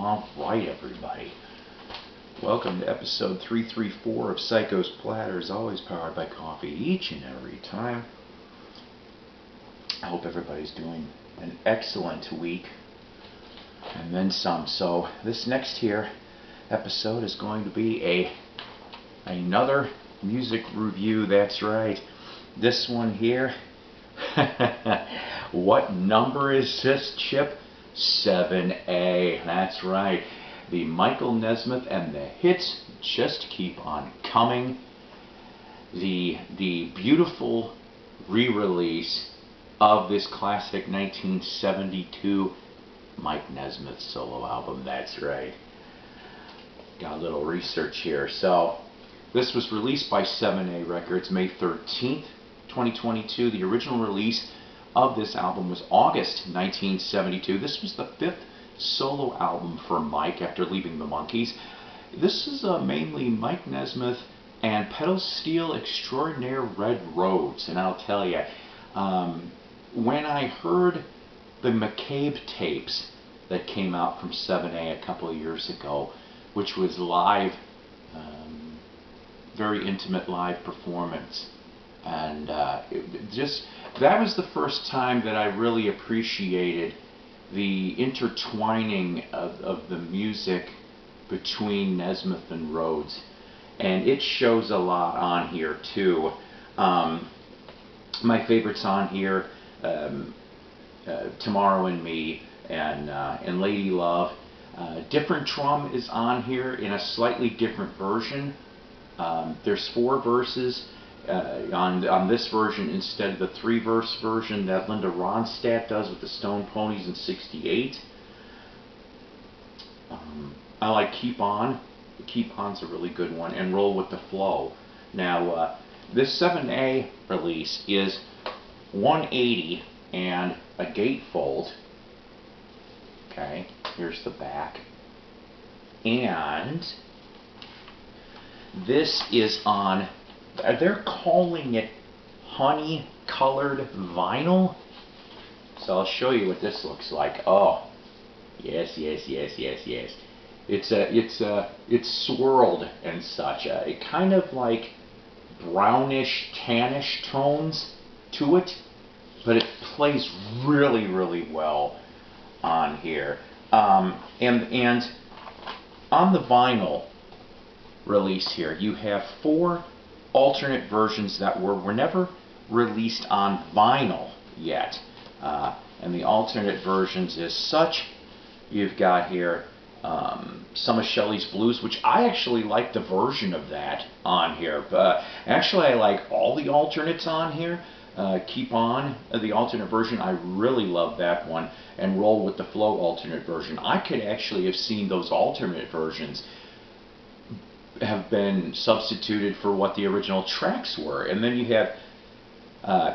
Alright, everybody. Welcome to episode 334 of Psykos Platters, always powered by coffee each and every time. I hope everybody's doing an excellent week and then some. So this next here episode is going to be another music review. That's right. This one here. What number is this, Chip? 7A. That's right. The Mike Nesmith and the hits just keep on coming. The beautiful re-release of this classic 1972 Mike Nesmith solo album. That's right. Got a little research here. So this was released by 7A Records May 13th, 2022. The original release of this album was August 1972. This was the fifth solo album for Mike after leaving the Monkees. This is mainly Mike Nesmith and Pedal Steel Extraordinaire Red Roads. And I'll tell you, when I heard the McCabe tapes that came out from 7A a couple of years ago, which was live, very intimate live performance, and that was the first time that I really appreciated the intertwining of the music between Nesmith and Rhodes, and it shows a lot on here too. My favorites on here, Tomorrow and Me and Lady Love. Different Drum is on here in a slightly different version. There's 4 verses on this version instead of the 3-verse version that Linda Ronstadt does with the Stone Ponies in '68. I like Keep On. Keep On's a really good one, and Roll with the Flow. Now, this 7A release is 180 and a gatefold. Okay, here's the back. And this is on, they're calling it honey colored vinyl. So I'll show you what this looks like. Oh, yes. It's swirled and such. It kind of like brownish, tannish tones to it, but it plays really, really well on here. And on the vinyl release here, you have 4 alternate versions that were never released on vinyl yet. And the alternate versions is such. You've got here some of Shelley's Blues, which I actually like the version of that on here. But actually, I like all the alternates on here. Keep On, the alternate version, I really love that one. And Roll with the Flow alternate version. I could actually have seen those alternate versions have been substituted for what the original tracks were. And then you have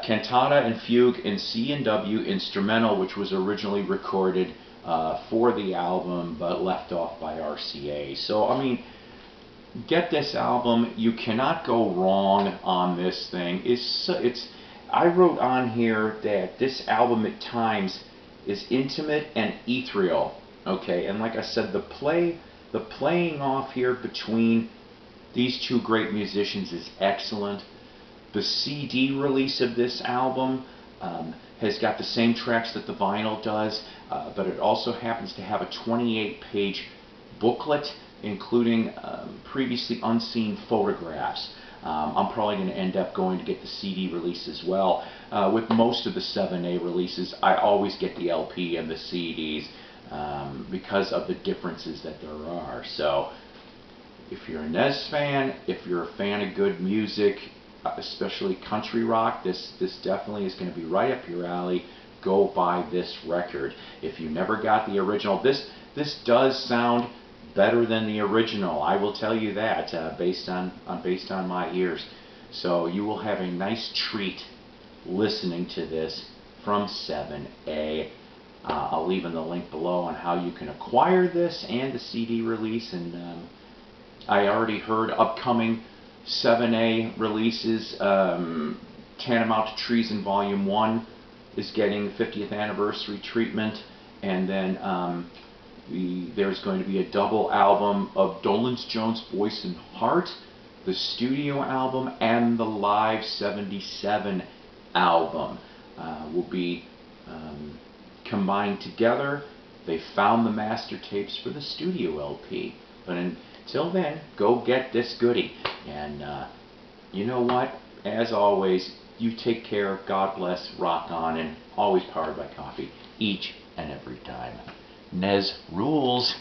Cantata and Fugue in C and W instrumental, which was originally recorded for the album but left off by RCA. So I mean, get this album. You cannot go wrong on this thing. I wrote on here that this album at times is intimate and ethereal. Okay, and like I said, the playing off here between these two great musicians is excellent. The CD release of this album has got the same tracks that the vinyl does, but it also happens to have a 28-page booklet including previously unseen photographs. I'm probably going to end up going to get the CD release as well. With most of the 7A releases, I always get the LP and the CDs because of the differences that there are. So if you're a Nes fan, if you're a fan of good music, especially country rock, this definitely is going to be right up your alley. Go buy this record. If you never got the original, this does sound better than the original. I will tell you that based on my ears. So you will have a nice treat listening to this from 7A. I'll leave in the link below on how you can acquire this and the CD release. And I already heard upcoming 7A releases. Tantamount to Treason Volume 1 is getting 50th anniversary treatment, and then There's going to be a double album of Dolenz Jones' Voice and Heart, the studio album, and the Live 77 album will be combined together. They found the master tapes for the studio LP. But until then, go get this goodie. And you know what? As always, you take care, God bless, rock on, and always powered by coffee, each and every time. Nez rules.